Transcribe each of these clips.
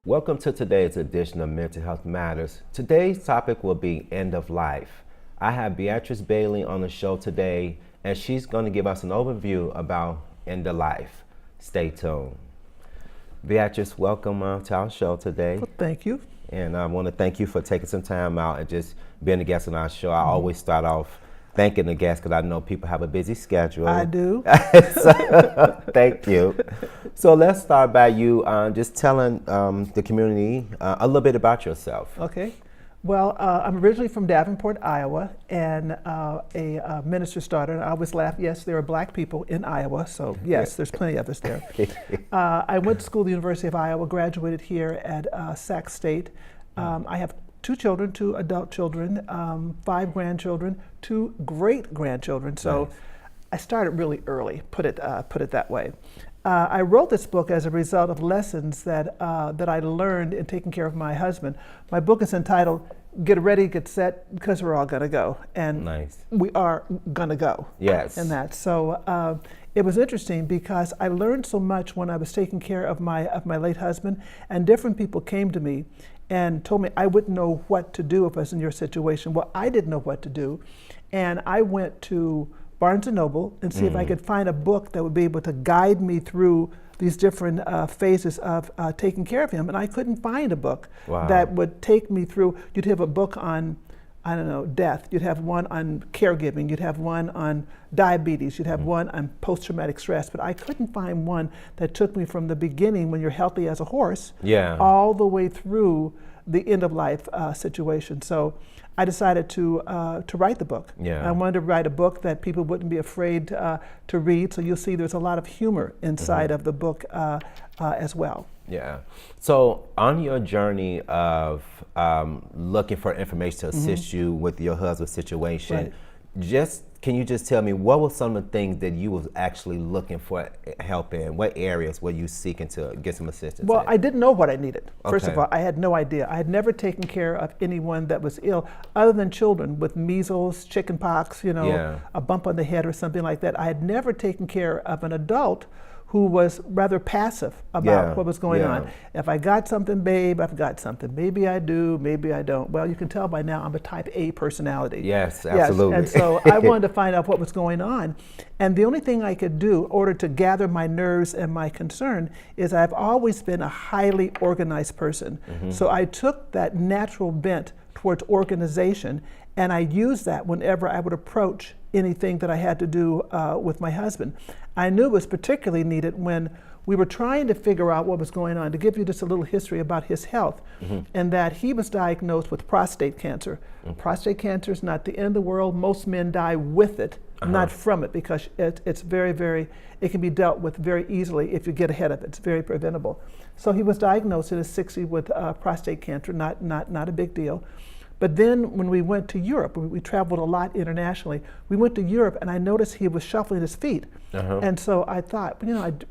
Welcome to today's edition of Mental Health Matters. Today's topic will be end of life. I have Beatrice Bailey on the show today, and she's going to give us an overview about end of life. Stay tuned. Beatrice, welcome to our show today. Well, thank you. And I want to thank you for taking some time out and just being a guest on our show. I always start off thanking the guests because I know people have a busy schedule. I do. So, thank you. So let's start by you just telling the community a little bit about yourself. Okay. Well, I'm originally from Davenport, Iowa, and a minister's daughter. And I always laugh, yes, there are black people in Iowa, so yes, there's plenty of us there. I went to school at the University of Iowa, graduated here at Sac State. I have 2 children, 2 adult children, 5 grandchildren, 2 great-grandchildren. So nice. I started really early, put it that way. I wrote this book as a result of lessons that I learned in taking care of my husband. My book is entitled Get Ready, Get Set, because we're all gonna go. And nice. We are gonna go. Yes. And that. So it was interesting because I learned so much when I was taking care of my late husband, and different people came to me and told me I wouldn't know what to do if I was in your situation. Well, I didn't know what to do. And I went to Barnes & Noble and see if I could find a book that would be able to guide me through these different phases of taking care of him. And I couldn't find a book that would take me through. You'd have a book on, I don't know, death. You'd have one on caregiving. You'd have one on diabetes. You'd have one on post-traumatic stress. But I couldn't find one that took me from the beginning, when you're healthy as a horse, all the way through the end of life situation. So I decided to write the book. I wanted to write a book that people wouldn't be afraid to read. So you'll see there's a lot of humor inside of the book as well. Yeah. So on your journey of looking for information to assist you with your husband's situation, can you just tell me what were some of the things that you was actually looking for help in? What areas were you seeking to get some assistance Well, in? I didn't know what I needed. First of all, I had no idea. I had never taken care of anyone that was ill, other than children with measles, chicken pox, a bump on the head or something like that. I had never taken care of an adult who was rather passive about what was going on. If I got something, babe, I've got something. Maybe I do, maybe I don't. Well, you can tell by now I'm a type A personality. Yes, absolutely. And so I wanted to find out what was going on. And the only thing I could do in order to gather my nerves and my concern is I've always been a highly organized person. So I took that natural bent towards organization, and I used that whenever I would approach anything that I had to do with my husband. I knew it was particularly needed when we were trying to figure out what was going on. To give you just a little history about his health, and that he was diagnosed with prostate cancer. Prostate cancer is not the end of the world. Most men die with it, not from it, because it's very, very, it can be dealt with very easily if you get ahead of it. It's very preventable. So he was diagnosed in his 60s with prostate cancer, not a big deal. But then when we went to Europe, we traveled a lot internationally, we went to Europe and I noticed he was shuffling his feet. And so I thought,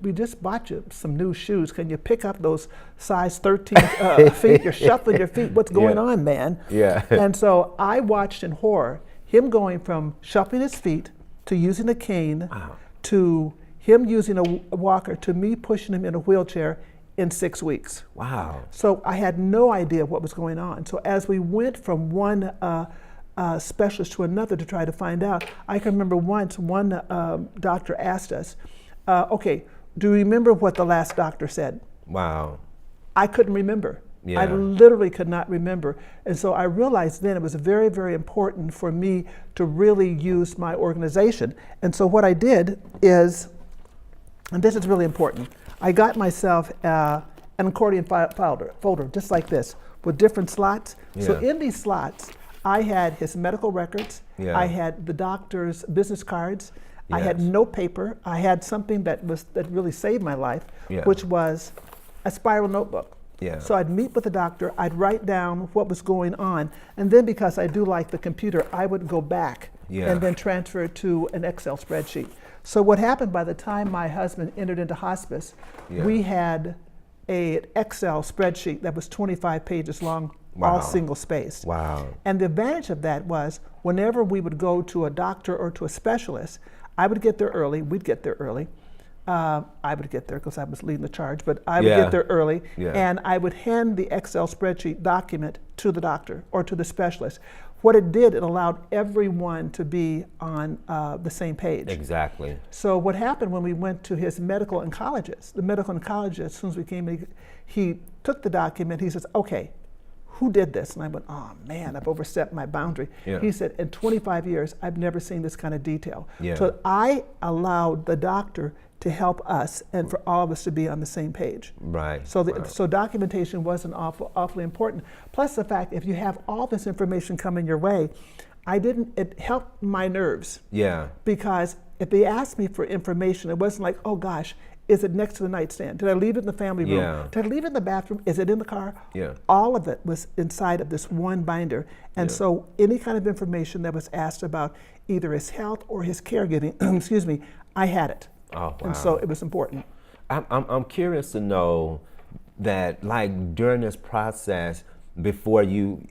we just bought you some new shoes. Can you pick up those size 13 feet? You're shuffling your feet. What's going on, man? And so I watched in horror him going from shuffling his feet to using a cane to him using a walker to me pushing him in a wheelchair in 6 weeks. Wow. So I had no idea what was going on. So as we went from one specialist to another to try to find out, I can remember once one doctor asked us, Okay, do you remember what the last doctor said? Wow. I couldn't remember. Yeah. I literally could not remember. And so I realized then it was very, very important for me to really use my organization. And so what I did is, and this is really important, I got myself an accordion folder, just like this, with different slots. Yeah. So in these slots, I had his medical records, Yeah. I had the doctor's business cards, I had Yes. note paper, I had something that really saved my life, Yeah. which was a spiral notebook. Yeah. So I'd meet with the doctor, I'd write down what was going on, and then because I do like the computer, I would go back Yeah. and then transfer it to an Excel spreadsheet. So what happened by the time my husband entered into hospice, Yeah. we had an Excel spreadsheet that was 25 pages long, Wow. all single spaced. Wow. And the advantage of that was whenever we would go to a doctor or to a specialist, I would get there early, we'd get there early. I would get there because I was leading the charge, but I would Yeah. get there early, Yeah. and I would hand the Excel spreadsheet document to the doctor or to the specialist. What it did, it allowed everyone to be on the same page. Exactly. So what happened when we went to his medical oncologist, the medical oncologist, as soon as we came in, he took the document, he says, okay, who did this? And I went, oh man, I've overstepped my boundary. Yeah. He said, in 25 years, I've never seen this kind of detail. Yeah. So I allowed the doctor to help us and for all of us to be on the same page. Right. So, Right. so documentation wasn't awfully important. Plus the fact, if you have all this information coming your way, it helped my nerves. Yeah. Because if they asked me for information, it wasn't like, oh gosh, is it next to the nightstand? Did I leave it in the family room? Yeah. Did I leave it in the bathroom? Is it in the car? Yeah. All of it was inside of this one binder. And Yeah. so any kind of information that was asked about either his health or his caregiving, excuse me, I had it. Oh, wow. And so it was important. I'm curious to know that, like, during this process, before you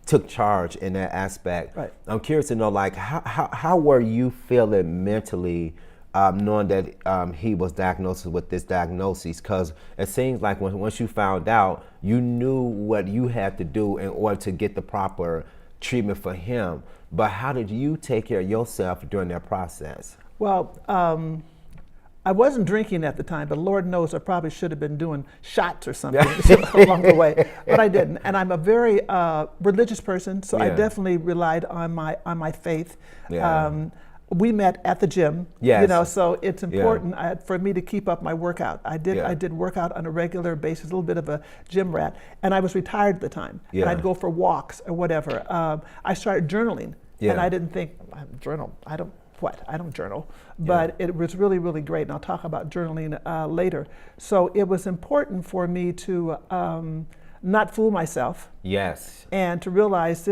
took charge in that aspect, Right. I'm curious to know, like, how were you feeling mentally, knowing that he was diagnosed with this diagnosis? Because it seems like once you found out, you knew what you had to do in order to get the proper treatment for him. But how did you take care of yourself during that process? Well, I wasn't drinking at the time, but Lord knows I probably should have been doing shots or something along the way, but I didn't. And I'm a very religious person, so I Yeah. definitely relied on my faith. Yeah. We met at the gym, Yes. you know, so it's important for me to keep up my workout. I Yeah. did workout on a regular basis, a little bit of a gym rat, and I was retired at the time. Yeah. And I'd go for walks or whatever. I started journaling, Yeah. and I didn't think, journal, I don't journal, but it was really, really great, and I'll talk about journaling later. So it was important for me to not fool myself Yes. and to realize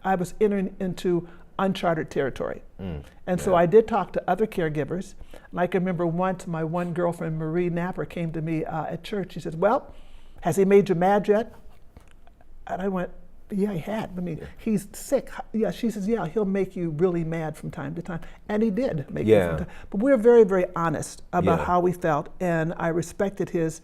I was entering into uncharted territory. And so I did talk to other caregivers. And I can remember once my one girlfriend, Marie Napper, came to me at church. She said, well, has he made you mad yet? And I went, yeah, he had. I mean, he's sick. Yeah, she says, yeah, he'll make you really mad from time to time. And he did make me from time. But we were very, very honest about how we felt, and I respected his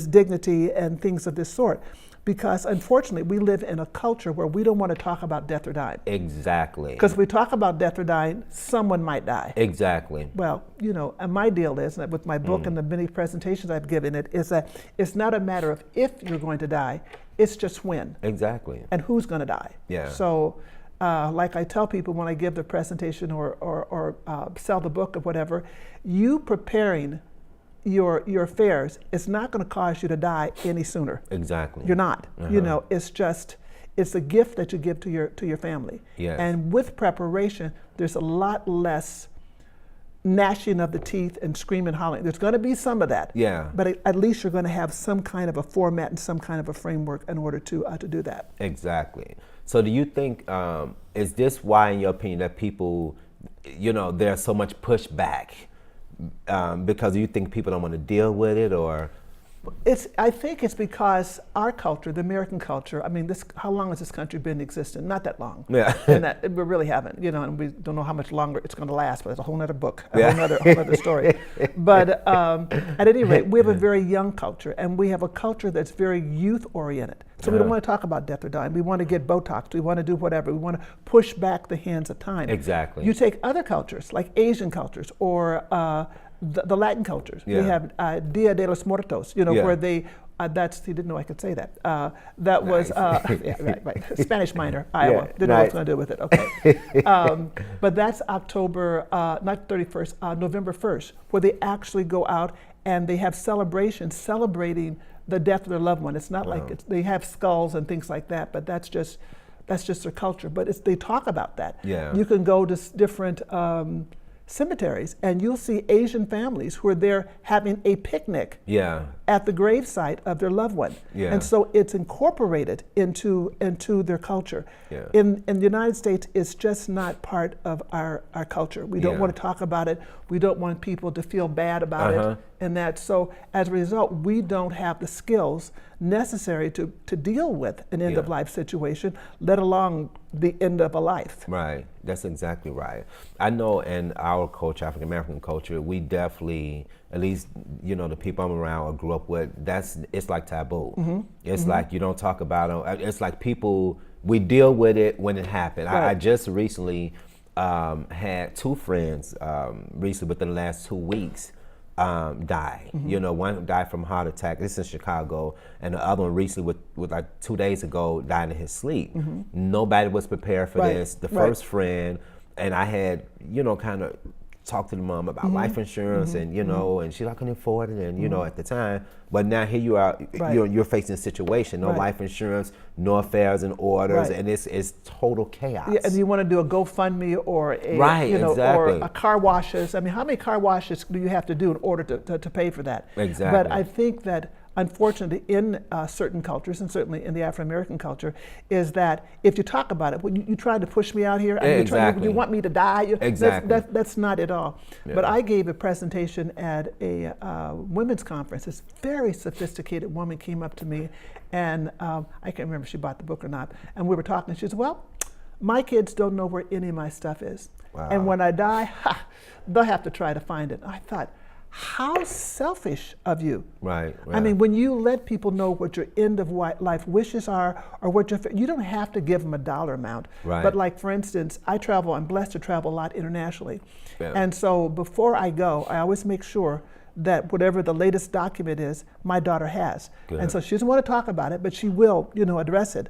dignity and things of this sort. Because unfortunately, we live in a culture where we don't want to talk about death or dying. Exactly. Because if we talk about death or dying, someone might die. Exactly. Well, you know, and my deal is that with my book and the many presentations I've given it, is that it's not a matter of if you're going to die, it's just when. Exactly. And who's going to die. Yeah. So, like I tell people when I give the presentation or sell the book or whatever, you preparing your affairs is not going to cause you to die any sooner. Exactly. You're not. You know, it's a gift that you give to your family. Yes. And with preparation, there's a lot less gnashing of the teeth and screaming, hollering. There's going to be some of that. Yeah. But at least you're going to have some kind of a format and some kind of a framework in order to do that. Exactly. So do you think, is this why, in your opinion, that people, you know, there's so much pushback? Because you think people don't want to deal with it, or I think it's because our culture, the American culture. I mean, how long has this country been in existence? Not that long. Yeah. And that we really haven't. And we don't know how much longer it's going to last. But it's a whole other book, Yeah. whole nother story. But at any rate, we have a very young culture, and we have a culture that's very youth oriented. So we don't want to talk about death or dying. We want to get Botox. We want to do whatever. We want to push back the hands of time. Exactly. You take other cultures, like Asian cultures or the Latin cultures. Yeah. We have Dia de los Muertos, Yeah. where they, he didn't know I could say that. That was, yeah, right. Spanish minor, Iowa. Yeah, Didn't know what I was going to do with it, okay. But that's October, not 31st, November 1st, where they actually go out and they have celebrations celebrating the death of their loved one. It's not like they have skulls and things like that, but that's just their culture. But they talk about that. Yeah. You can go to different cemeteries and you'll see Asian families who are there having a picnic Yeah. at the gravesite of their loved one. Yeah. And so it's incorporated into their culture. Yeah. In the United States, it's just not part of our culture. We don't Yeah. want to talk about it. We don't want people to feel bad about it. And that, so as a result, we don't have the skills necessary to deal with an end of life situation, let alone the end of a life. Right. That's exactly right. I know in our culture, African American culture, we definitely, at least, the people I'm around or grew up with, it's like taboo. It's like you don't talk about it. It's like we deal with it when it happened. Right. I just recently had two friends recently within the last 2 weeks die. One died from a heart attack. This is in Chicago, and the other one recently, with like 2 days ago, died in his sleep. Nobody was prepared for this. The first friend, and I had kind of talked to the mom about life insurance, and and she's like, I couldn't afford it, and at the time. But now here you are, you're facing a situation, no life insurance, no affairs and orders, and it's total chaos. Yeah, and you want to do a GoFundMe or or a car washes. I mean, how many car washes do you have to do in order to pay for that? Exactly. But I think that unfortunately in certain cultures, and certainly in the Afro-American culture, is that if you talk about it, you trying to push me out here, you want me to die, Exactly. That's not at all. Yeah. But I gave a presentation at a women's conference. This very sophisticated woman came up to me, and I can't remember if she bought the book or not, and we were talking, and she said, well, my kids don't know where any of my stuff is. Wow. And when I die, they'll have to try to find it. I thought, how selfish of you. Right. I mean, when you let people know what your end of life wishes are, or what you don't have to give them a dollar amount. Right. But like, for instance, I'm blessed to travel a lot internationally. Yeah. And so before I go, I always make sure that whatever the latest document is, my daughter has. Good. And so she doesn't want to talk about it, but she will, address it.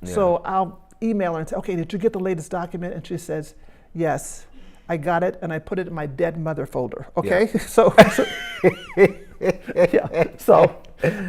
Yeah. So I'll email her and say, okay, did you get the latest document? And she says, yes. I got it, and I put it in my dead mother folder. Okay, Yeah. So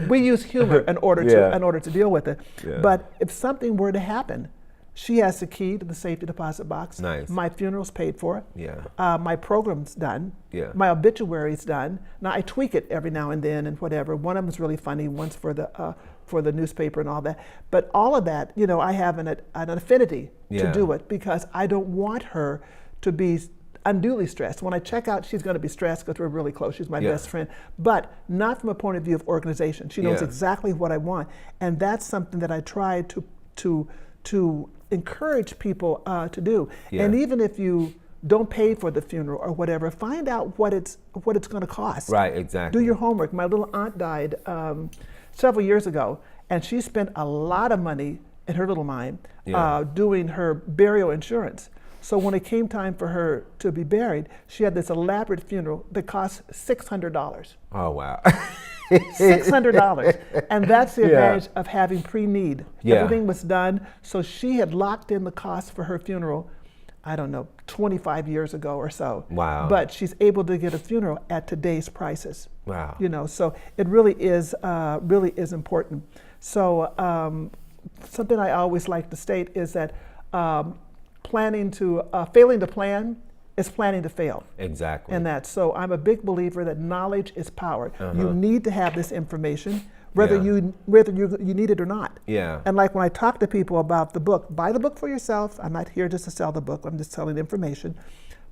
we use humor in order to deal with it. Yeah. But if something were to happen, she has the key to the safety deposit box. Nice. My funeral's paid for. Yeah. My program's done. Yeah. My obituary's done. Now I tweak it every now and then and whatever. One of them's really funny. One's for the newspaper and all that. But all of that, I have an affinity to do it, because I don't want her to be unduly stressed. When I check out, she's going to be stressed because we're really close. She's my best friend, but not from a point of view of organization. She knows exactly what I want, and that's something that I try to encourage people to do. Yeah. And even if you don't pay for the funeral or whatever, find out what it's going to cost. Right. Exactly. Do your homework. My little aunt died several years ago, and she spent a lot of money in her little mind doing her burial insurance. So when it came time for her to be buried, she had this elaborate funeral that cost $600. Oh, wow. $600. And that's the advantage of having pre-need. Yeah. Everything was done. So she had locked in the cost for her funeral, I don't know, 25 years ago or so. Wow. But she's able to get a funeral at today's prices. Wow. So it really is important. So something I always like to state is that failing to plan is planning to fail. Exactly. And that, so I'm a big believer that knowledge is power. You need to have this information, whether you need it or not. Yeah. And like when I talk to people about the book, buy the book for yourself. I'm not here just to sell the book. I'm just telling information.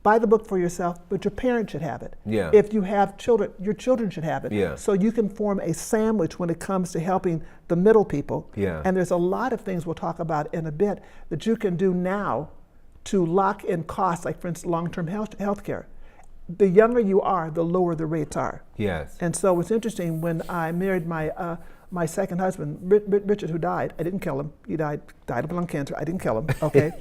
buy the book for yourself, but your parents should have it. Yeah. If you have children, your children should have it. Yeah. So you can form a sandwich when it comes to helping the middle people. Yeah. And there's a lot of things we'll talk about in a bit that you can do now to lock in costs, like for instance, long-term health care. The younger you are, the lower the rates are. Yes. And so it's interesting, when I married my second husband, Richard, who died. I didn't kill him. He died of lung cancer. I didn't kill him, okay?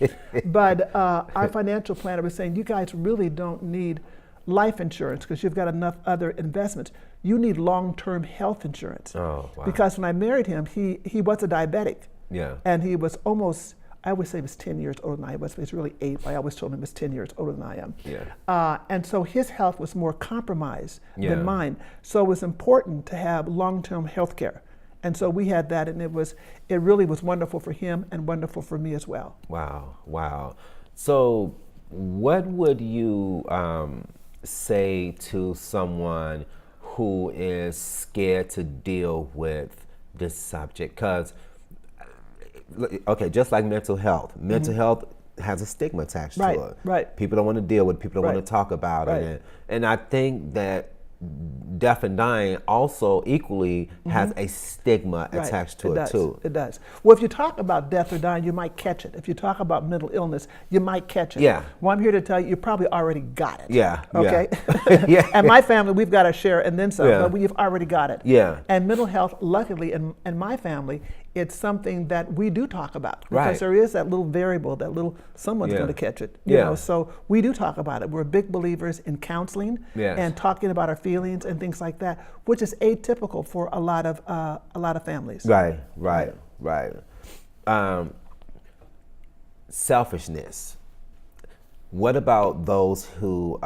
But our financial planner was saying, you guys really don't need life insurance because you've got enough other investments. You need long-term health insurance. Oh, wow. Because when I married him, he was a diabetic. Yeah. And he was almost, I always say he was 10 years older than I was, but he's really 8. I always told him he was 10 years older than I am. Yeah. And so his health was more compromised Yeah. than mine. So it was important to have long-term health care. And so we had that, and it really was wonderful for him and wonderful for me as well. Wow, wow. So what would you say to someone who is scared to deal with this subject? Because, okay, just like mental health has a stigma attached Right, to it. right. People don't want to deal with it. People don't Right. want to talk about Right. it. And I think that deaf and dying also equally has a stigma Right. attached to it does. too. It does. Well, if you talk about death or dying, you might catch it. If you talk about mental illness, you might catch it. Yeah. Well, I'm here to tell you, you probably already got it. Yeah, yeah. Okay? Yeah. And my family, we've got our share and then some, Yeah. but we've already got it. Yeah. And mental health, luckily, in my family, it's something that we do talk about. Because Right. there is that little variable, that little someone's Yeah. going to catch it. You Yeah. know, so we do talk about it. We're big believers in counseling Yes. and talking about our feelings and things like that, which is atypical for a lot of families. Right. Selfishness. What about those who,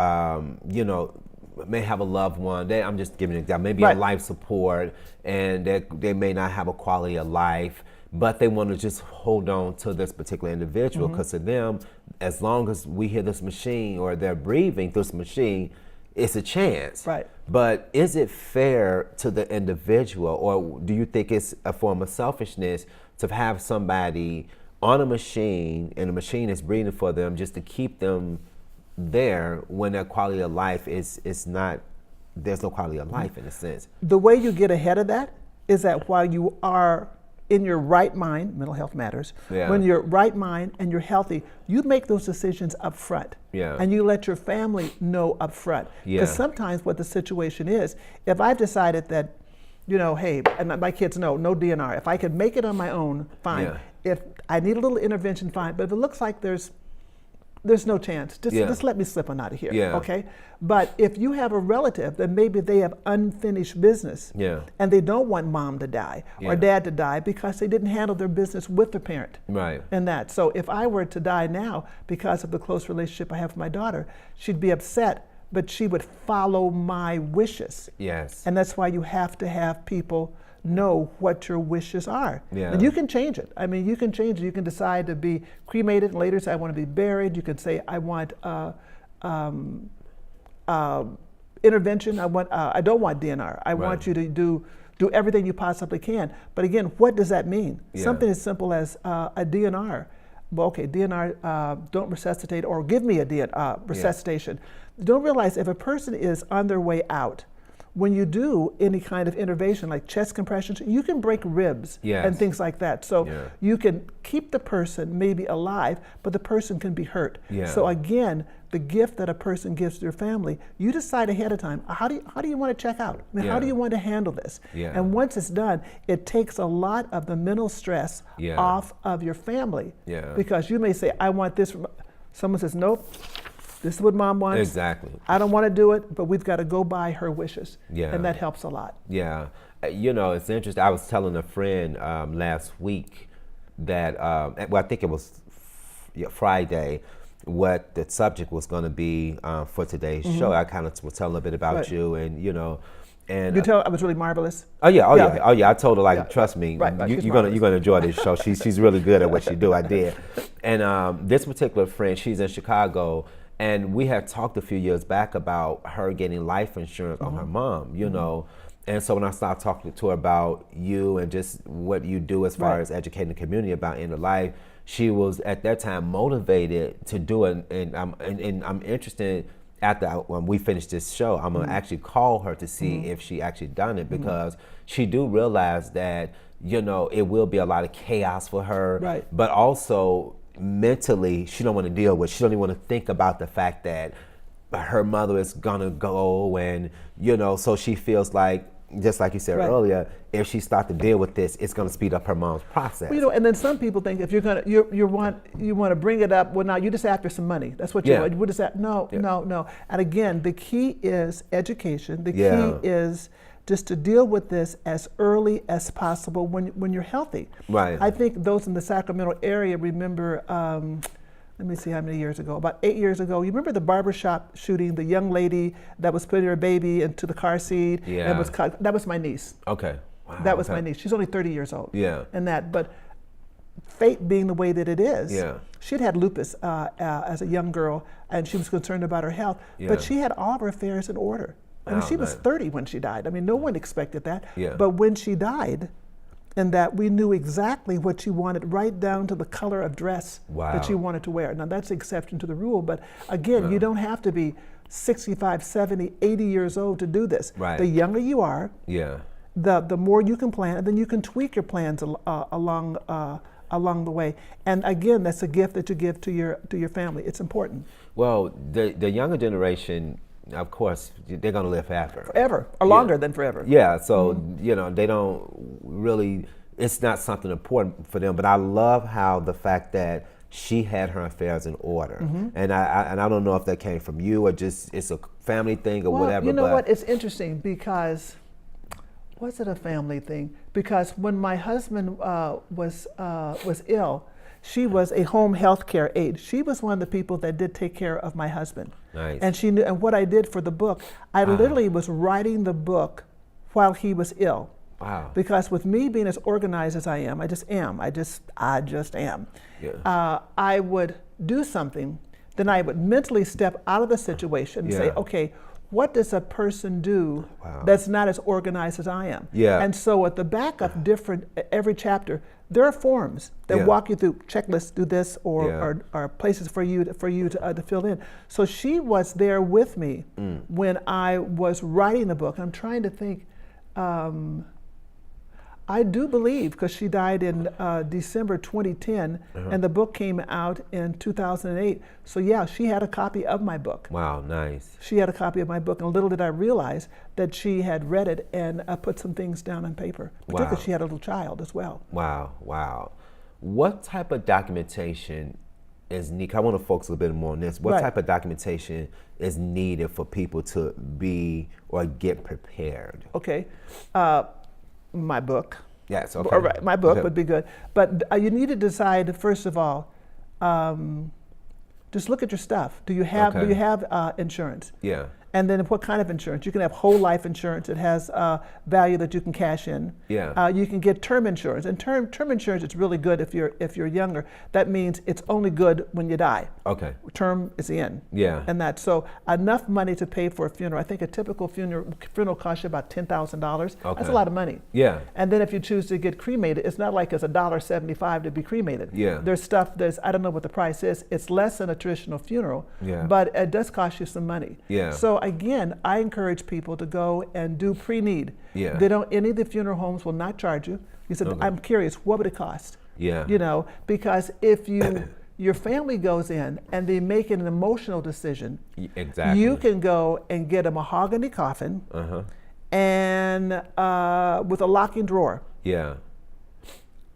may have a loved one? I'm just giving an example. Maybe Right. on life support, and they may not have a quality of life, but they want to just hold on to this particular individual because to them, as long as we hear this machine or they're breathing through this machine, it's a chance. Right. But is it fair to the individual, or do you think it's a form of selfishness to have somebody on a machine and the machine is breathing for them just to keep them there when their quality of life is not, there's no quality of life in a sense? The way you get ahead of that is that while you are in your right mind, mental health matters, Yeah. when you're right mind and you're healthy, you make those decisions up front. Yeah. And you let your family know up front. Yeah. Because sometimes what the situation is, if I've decided that, hey, and my kids know, no DNR. If I can make it on my own, fine. Yeah. If I need a little intervention, fine. But if it looks like there's no chance. Yeah. Just let me slip on out of here. Yeah. Okay. But if you have a relative that maybe they have unfinished business, Yeah. and they don't want mom to die Yeah. or dad to die because they didn't handle their business with the parent. Right. And that. So if I were to die now because of the close relationship I have with my daughter, she'd be upset, but she would follow my wishes. Yes. And that's why you have to have people know what your wishes are. Yeah. And you can change it. I mean, you can change it. You can decide to be cremated and later say, I want to be buried. You can say, I want intervention. I don't want DNR. I want you to do everything you possibly can. But again, what does that mean? Yeah. Something as simple as a DNR. Well, okay, DNR, don't resuscitate, or give me a resuscitation. Don't realize if a person is on their way out, when you do any kind of intervention like chest compressions, you can break ribs Yes. and things like that. So Yeah. you can keep the person maybe alive, but the person can be hurt. Yeah. So again, the gift that a person gives to their family, you decide ahead of time, how do you want to check out? I mean, how do Yeah. you want to handle this? Yeah. And once it's done, it takes a lot of the mental stress Yeah. off of your family. Yeah. Because you may say, I want this. Someone says, nope, this is what mom wants. Exactly. I don't want to do it, but we've got to go by her wishes. Yeah. And that helps a lot. Yeah. It's interesting. I was telling a friend last week that, I think it was Friday, what the subject was going to be for today's show. I kind of was telling a bit about Right. you and, and You tell I was really marvelous. Oh yeah, Yeah, okay. oh yeah. I told her like, Yeah, trust me, right, you're she's gonna enjoy this show. She's really good at what she do. I did, and this particular friend, she's in Chicago, and we had talked a few years back about her getting life insurance on her mom. And so when I started talking to her about you and just what you do as far Right. as educating the community about end of life, she was at that time motivated to do it. And I'm interested after when we finish this show, I'm gonna actually call her to see if she actually done it, because she do realize that, you know, it will be a lot of chaos for her, Right. but also mentally she don't want to deal with, she don't even want to think about the fact that her mother is gonna go, and you know, so she feels like, just like you said Right. earlier, if she start to deal with this, it's gonna speed up her mom's process. Well, you know, and then some people think if you're gonna you want to bring it up, well, now you're just after some money. That's what you Yeah. want. We're just no. And again, the key is education. The Yeah. key is just to deal with this as early as possible when you're healthy. Right. I think those in the Sacramento area remember. Let me see how many years ago. About 8 years ago, you remember the barbershop shooting, the young lady that was putting her baby into the car seat? Yeah. And was cut. That was my niece. Okay. Wow, That was okay. my niece. She's only 30 years old. Yeah. And that, but fate being the way that it is, Yeah. she'd had lupus as a young girl, and she was concerned about her health. Yeah. But she had all of her affairs in order. I mean, Oh, she was man. 30 when she died. I mean, no one expected that. Yeah. But when she died, and that we knew exactly what she wanted, right down to the color of dress Wow. that she wanted to wear. Now, that's the exception to the rule, but again, you don't have to be 65, 70, 80 years old to do this. Right. The younger you are, Yeah. the more you can plan, and then you can tweak your plans along the way. And again, that's a gift that you give to your family. It's important. Well, the younger generation, of course, they're gonna live forever. Forever, or longer than forever. Yeah, so you know, they don't really, it's not something important for them. But I love how the fact that she had her affairs in order, and I don't know if that came from you or just it's a family thing or Well, whatever. you know but what? It's interesting because, was it a family thing? Because when my husband was ill, she was a home health care aide. She was one of the people that did take care of my husband. Nice. And she knew. And what I did for the book, I literally was writing the book while he was ill. Wow. Because with me being as organized as I am, I just am. I just am. Yeah. I would do something, then I would mentally step out of the situation and say, Yeah. okay, what does a person do Wow. that's not as organized as I am? Yeah. And so at the back of every chapter, there are forms that Yeah. walk you through checklists, do this, or Yeah. or places for you to fill in. So she was there with me when I was writing the book. I'm trying to think. I do believe, because she died in December 2010, and the book came out in 2008. So yeah, she had a copy of my book. Wow, nice. She had a copy of my book, and little did I realize that she had read it and put some things down on paper. Particularly, Wow. she had a little child as well. Wow, wow. What type of documentation is needed? I want to focus a little bit more on this. What Right. type of documentation is needed for people to be or get prepared? Okay, my book. Yes, okay. All right, my book Okay. would be good. But you need to decide, first of all, just look at your stuff. Do you have Okay. insurance? Yeah. And then what kind of insurance? You can have whole life insurance. It has value that you can cash in. Yeah. You can get term insurance, and term insurance is really good if you're younger. That means it's only good when you die. Okay. Term is the end. Yeah. And that, so enough money to pay for a funeral. I think a typical funeral costs you about $10,000. That's Okay. a lot of money. Yeah. And then if you choose to get cremated, it's not like it's $1.75 to be cremated. Yeah. There's stuff I don't know what the price is. It's less than a traditional funeral. Yeah. But it does cost you some money. Yeah. So again, I encourage people to go and do pre-need. Yeah. They don't. Any of the funeral homes will not charge you. You said, Okay. I'm curious, what would it cost? Yeah. You know, because if your family goes in and they make an emotional decision, Exactly. you can go and get a mahogany coffin Uh-huh. and with a locking drawer. Yeah.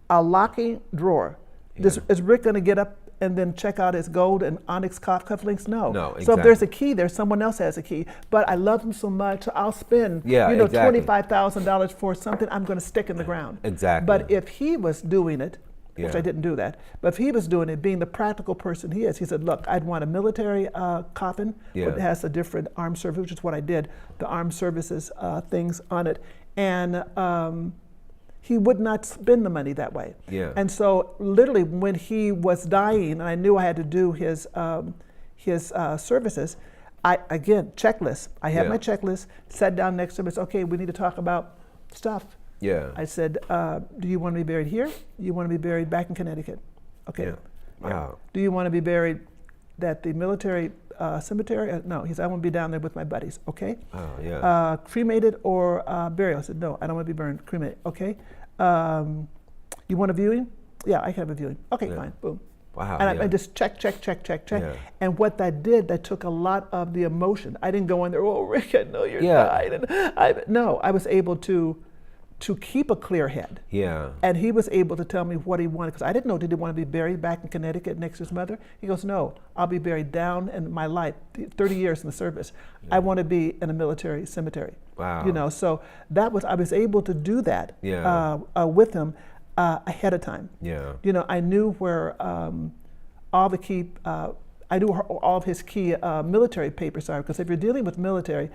A locking drawer. Is Rick going to get up and then check out his gold and onyx cufflinks? No. No, So if there's a exactly. key there, someone else has a key. But I love him so much, I'll spend Yeah, exactly. $25,000 for something I'm going to stick in the ground. Exactly. But if he was doing it, which Yeah. I didn't do that, but if he was doing it, being the practical person he is, he said, look, I'd want a military coffin Yeah. that has a different armed service, which is what I did, the armed services things on it. And he would not spend the money that way. Yeah. And so literally when he was dying and I knew I had to do his services, again, checklist. I had Yeah. my checklist, sat down next to him and said, okay, we need to talk about stuff. Yeah. I said, do you want to be buried here? You want to be buried back in Connecticut? Okay. Yeah. Wow. Do you want to be buried at the military cemetery? No. He said, I want to be down there with my buddies. Okay. Oh, yeah. Cremated or burial? I said, no, I don't want to be burned. Cremated. Okay. You want a viewing? Yeah, I can have a viewing. Okay, Yeah. fine. Boom. Wow. And yeah. I just check. Yeah. And what that did, that took a lot of the emotion. I didn't go in there, oh, Rick, I know you're Yeah. dying. And I was able to keep a clear head. Yeah. And he was able to tell me what he wanted, because I didn't know, did he want to be buried back in Connecticut next to his mother? He goes, no, I'll be buried down in my life, 30 years in the service. Yeah. I want to be in a military cemetery. Wow. You know, so I was able to do that Yeah. with him ahead of time. Yeah. You know, I knew where all the key, I knew where all of his key military papers are, because if you're dealing with military,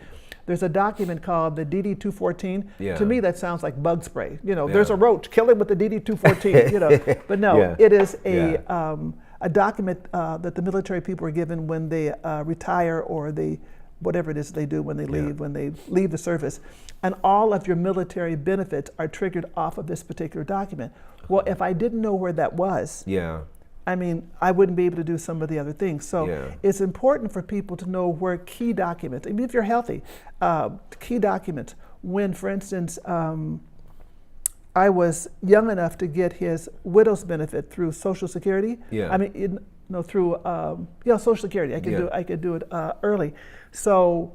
there's a document called the DD-214. Yeah. To me, that sounds like bug spray. You know, Yeah. there's a roach, kill him with the DD-214. You know, but no, Yeah. it is Yeah. a document that the military people are given when they retire, or they, whatever it is they do when they Yeah. leave the service, and all of your military benefits are triggered off of this particular document. Well, if I didn't know where that was, Yeah. I mean, I wouldn't be able to do some of the other things. So Yeah. it's important for people to know where key documents, even if you're healthy, key documents. When, for instance, I was young enough to get his widow's benefit through Social Security. Yeah. I mean, through Social Security. I could do it early. So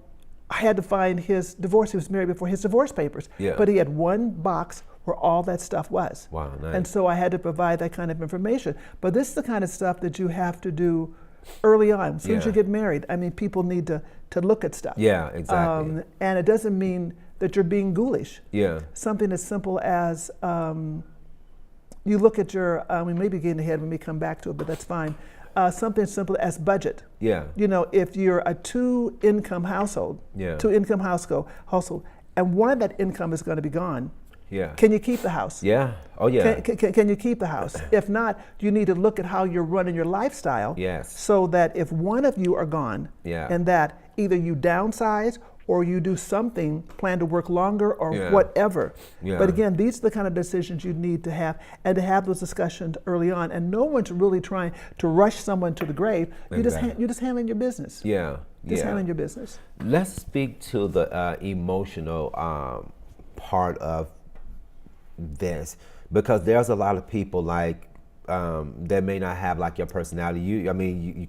I had to find his divorce. He was married before, his divorce papers. Yeah. But he had one box where all that stuff was. Wow, nice. And so I had to provide that kind of information. But this is the kind of stuff that you have to do early on. As soon as Yeah. you get married, I mean, people need to look at stuff. Yeah, exactly. And it doesn't mean that you're being ghoulish. Yeah. Something as simple as you look at your, we may be getting ahead when we come back to it, but that's fine. Something as simple as budget. Yeah. You know, if you're a two-income household, Yeah. two-income household, and one of that income is going to be gone, Yeah. can you keep the house? Yeah. Oh, yeah. Can you keep the house? If not, you need to look at how you're running your lifestyle. Yes. So that if one of you are gone, Yeah. and that either you downsize or you do something, plan to work longer or Yeah. whatever. Yeah. But again, these are the kind of decisions you need to have, and to have those discussions early on. And no one's really trying to rush someone to the grave. Exactly. You're just handling your business. Yeah. Just Yeah. handling your business. Let's speak to the emotional part of this, because there's a lot of people like that may not have like your personality. You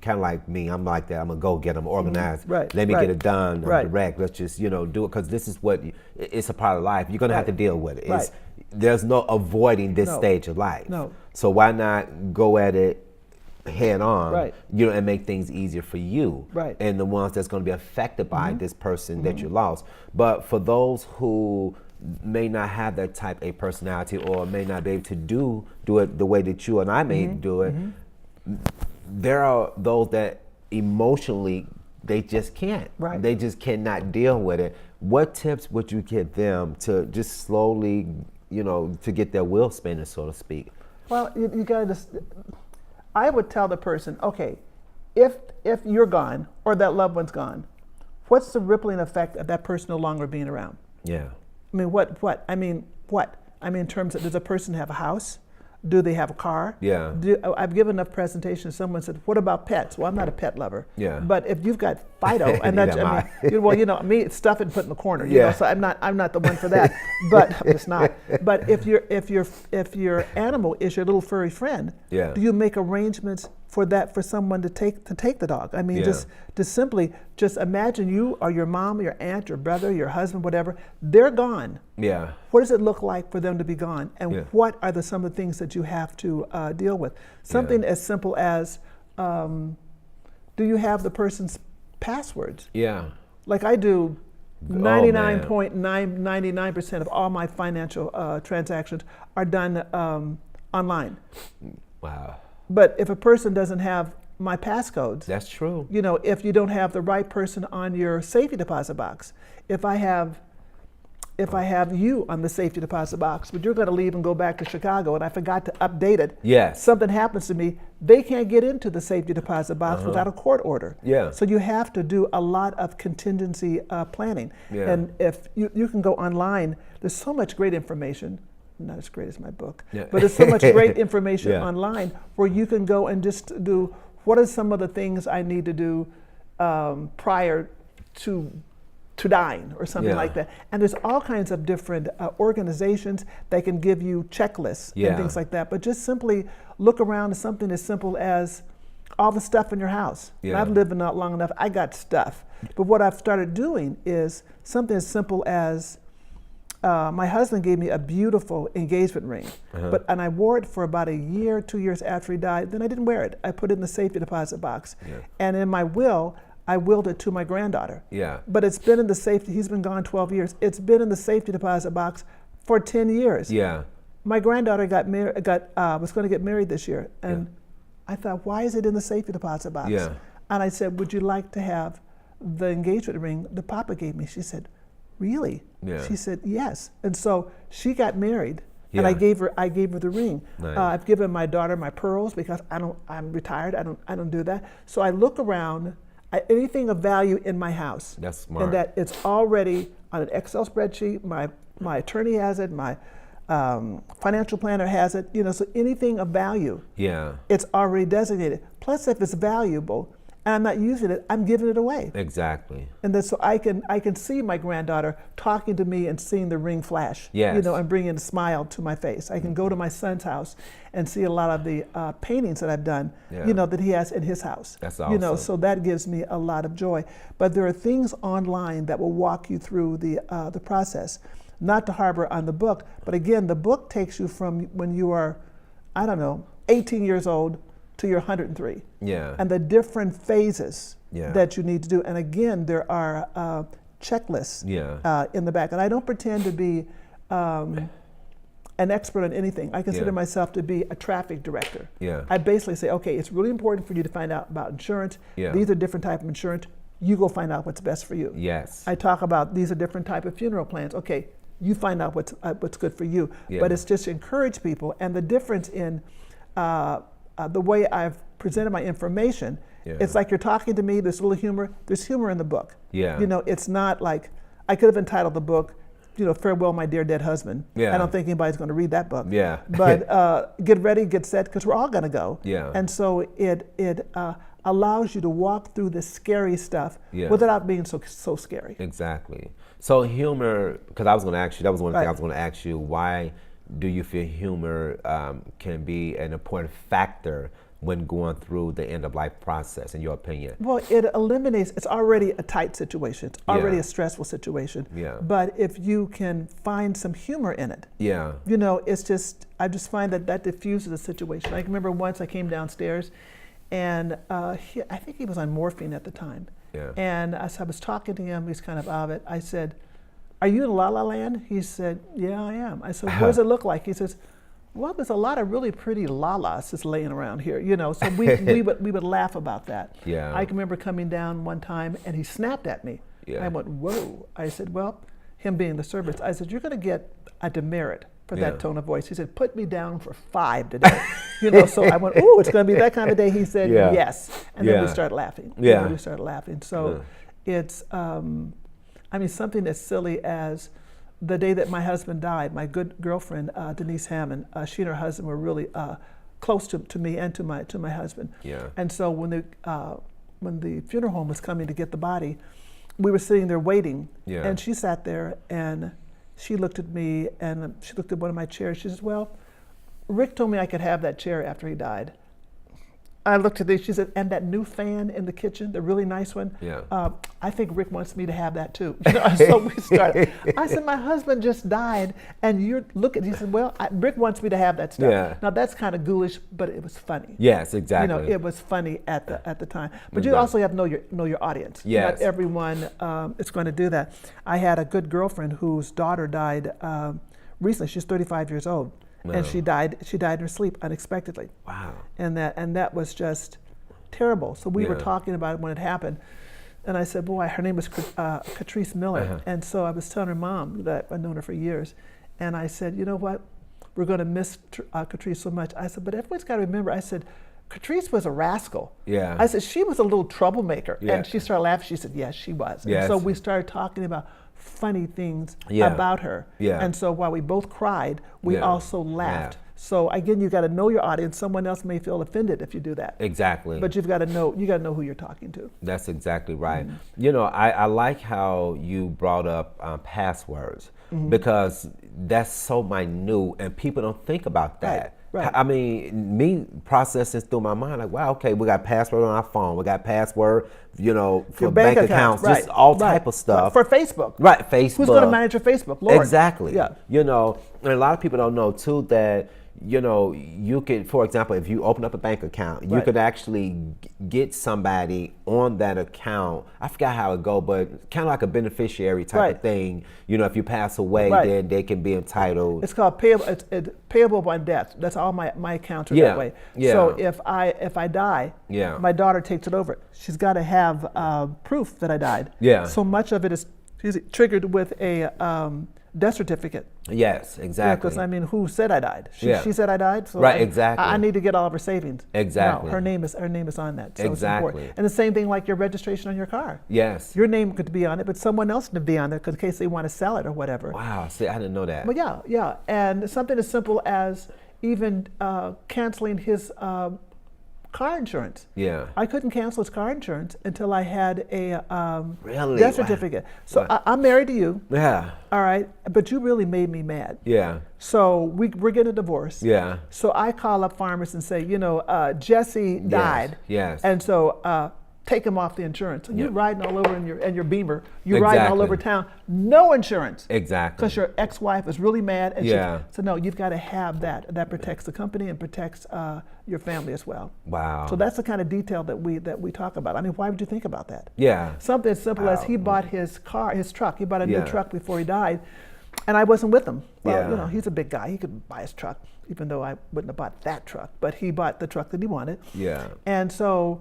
kind of like me. I'm like that. I'm gonna go get them organized. Right, Let me right. get it done. Right. Direct. Let's just do it, because this is what it's a part of life. You're gonna have to deal with it. Right. There's no avoiding this No. stage of life. No. So why not go at it head on? Right. And make things easier for you. Right. And the ones that's going to be affected by this person that you lost. But for those who may not have that type of personality, or may not be able to do it the way that you and I may do it, there are those that emotionally they just can't. Right. They just cannot deal with it. What tips would you give them to just slowly, to get their wheel spinning, so to speak? Well, you gotta just. I would tell the person, okay, if you're gone or that loved one's gone, what's the rippling effect of that person no longer being around? Yeah. I mean, what? I mean, what? I mean, in terms of, does a person have a house? Do they have a car? Yeah. I've given enough presentations. Someone said, "What about pets?" Well, I'm not a pet lover. Yeah. But if you've got Fido, and that's, me, it's stuff and put in the corner. Yeah. So I'm not the one for that. But I'm just not. But if your animal is your little furry friend, Yeah. do you make arrangements for someone to take the dog? I mean, Yeah. just simply imagine you or your mom, your aunt, your brother, your husband, whatever. They're gone. Yeah. What does it look like for them to be gone? And Yeah. what are some of the things that you have to deal with? Something as simple as, do you have the person's passwords? Yeah. Like I do, man. 99.999% of all my financial transactions are done online. Wow. But if a person doesn't have my passcodes, That's true. if you don't have the right person on your safety deposit box, if I have you on the safety deposit box, but you're going to leave and go back to Chicago, and I forgot to update it. Yes. Something happens to me, they can't get into the safety deposit box without a court order. Yeah. So you have to do a lot of contingency planning. Yeah. And if you can go online, there's so much great information. not as great as my book, Yeah. but there's so much great information Yeah. online where you can go and just do what are some of the things I need to do prior to dying or something Yeah. like that. And there's all kinds of different organizations that can give you checklists Yeah. and things like that. But just simply look around at something as simple as all the stuff in your house. And Yeah. I've lived not long enough, I got stuff. But what I've started doing is something as simple as my husband gave me a beautiful engagement ring, and I wore it for about a year, 2 years after he died. Then I didn't wear it. I put it in the safety deposit box. Yeah. And in my will, I willed it to my granddaughter. Yeah. But it's been in the safety, he's been gone 12 years. It's been in the safety deposit box for 10 years. Yeah. My granddaughter was going to get married this year. And I thought, why is it in the safety deposit box? Yeah. And I said, would you like to have the engagement ring that Papa gave me? She said, really? Yeah. She said, yes. And so she got married, and Yeah. I gave her the ring. Nice. I've given my daughter my pearls because I'm retired. I don't do that. So I look around at anything of value in my house. That's smart. And that it's already on an Excel spreadsheet. My attorney has it. My financial planner has it. So anything of value, Yeah. it's already designated. Plus, if it's valuable and I'm not using it, I'm giving it away. Exactly. And then so I can see my granddaughter talking to me and seeing the ring flash, Yes. and bringing a smile to my face. I can go to my son's house and see a lot of the paintings that I've done, Yeah. that he has in his house. That's awesome. So that gives me a lot of joy. But there are things online that will walk you through the process. Not to harbor on the book, but again, the book takes you from when you are, 18 years old to you're 103. Yeah. And the different phases Yeah. that you need to do. And again, there are checklists Yeah. in the back. And I don't pretend to be an expert on anything. I consider Yeah. myself to be a traffic director. Yeah. I basically say, okay, it's really important for you to find out about insurance. Yeah. These are different type of insurance. You go find out what's best for you. Yes. I talk about these are different type of funeral plans. Okay, you find out what's good for you. Yeah. But it's just to encourage people, and the difference in the way I've presented my information. Yeah. It's like you're talking to me. There's a little humor. There's humor in the book. Yeah. It's not like I could have entitled the book, Farewell, My Dear Dead Husband. Yeah. I don't think anybody's going to read that book. Yeah. But get ready, get set, because we're all going to go. Yeah. And so it allows you to walk through the scary stuff Yeah. without being so scary. Exactly. So humor, because I was going to ask you, that was one thing Right. I was going to ask you, why do you feel humor can be an important factor when going through the end of life process, in your opinion? Well, it eliminates, it's already a tight situation. It's already Yeah. a stressful situation. Yeah. But if you can find some humor in it, Yeah. it's just, I just find that diffuses the situation. I can remember once I came downstairs and I think he was on morphine at the time. Yeah. And as I was talking to him, he's kind of out of it. I said, "Are you in La La Land?" He said, "Yeah, I am." I said, "What does it look like?" He says, "Well, there's a lot of really pretty lalas just laying around here, So we would laugh about that. Yeah. I can remember coming down one time and he snapped at me. Yeah. I went, "Whoa!" I said, "Well," him being the service, I said, "You're going to get a demerit for Yeah. that tone of voice." He said, "Put me down for 5 today." So I went, "Ooh, it's going to be that kind of day." He said, Yeah. "Yes," and then we Yeah. started laughing. Yeah. We started laughing. So it's, something as silly as the day that my husband died. My good girlfriend Denise Hammond, she and her husband were really close to me and to my husband. Yeah. And so when the funeral home was coming to get the body, we were sitting there waiting. Yeah. And she sat there and she looked at me and she looked at one of my chairs. She says, "Well, Rick told me I could have that chair after he died." I looked at this, she said, "And that new fan in the kitchen, the really nice one, Yeah. I think Rick wants me to have that too." So we started. I said, "My husband just died, and you're looking." He said, "Well, Rick wants me to have that stuff." Yeah. Now that's kind of ghoulish, but it was funny. Yes, exactly. It was funny at the time. But you Exactly. also have to know your audience. Yes. Not everyone is going to do that. I had a good girlfriend whose daughter died recently. She's 35 years old. Wow. And she died in her sleep unexpectedly. Wow. And that was just terrible. So we were Yeah. talking about it when it happened. And I said, "Boy, her name was Catrice Miller." Uh-huh. And so I was telling her mom that I've known her for years. And I said, "You know what? We're going to miss Catrice so much." I said, "But everyone's got to remember," I said, "Catrice was a rascal." Yeah. I said, "She was a little troublemaker." Yeah. And she started laughing. She said, "Yes, she was." Yes. And so we started talking about funny things Yeah. about her. Yeah. And so while we both cried, we Yeah. also laughed. Yeah. So again, you got to know your audience. Someone else may feel offended if you do that. Exactly. But you got to know who you're talking to. That's exactly right. You know, I like how you brought up passwords because that's so minute and people don't think about that. Right. I mean, me processing through my mind, like, wow, okay, we got password on our phone, we got password, you know, for Your bank accounts, right, just all right, type of stuff. For Facebook. Right, Facebook. Who's going to manage your Facebook? Lord. Exactly. Yeah. You know, and a lot of people don't know too that, you know, you could, for example, if you open up a bank account, you Right. could actually get somebody on that account. I forgot how it go, but kind of like a beneficiary type Right. of thing. You know, if you pass away, Right. then they can be entitled. It's called payable. It's payable by death. That's all my accounts are Yeah, that way. yeah. So if I die, Yeah. my daughter takes it over. She's got to have proof that I died. Yeah. So much of it is triggered with a death certificate. Yes, exactly. Because I mean, who said I died? Yeah. She said I died. So Right, exactly. I need to get all of her savings. Exactly. No, her name is on that. So It's Exactly. important. And the same thing like your registration on your car. Yes. Your name could be on it, but someone else could be on there in case they want to sell it or whatever. Wow. See, I didn't know that. But yeah, and something as simple as even canceling his car insurance. Yeah. I couldn't cancel his car insurance until I had a Really? death Wow. certificate. So Wow. I'm married to you, Yeah. all right, but you really made me mad. Yeah. So we're getting a divorce. Yeah. So I call up farmers and say, Jesse died. Yes. And so take him off the insurance. So you're Yeah. riding all over in your Beamer. You're riding all Exactly. over town. No insurance. Exactly. Because your ex-wife is really mad. And Yeah. so no, you've got to have that. That protects the company and protects your family as well. Wow. So that's the kind of detail that we talk about. I mean, why would you think about that? Yeah. Something as simple as Wow. he bought his truck. He bought a new Yeah. truck before he died, and I wasn't with him. Well, Yeah. he's a big guy. He could buy his truck, even though I wouldn't have bought that truck. But he bought the truck that he wanted. Yeah. And so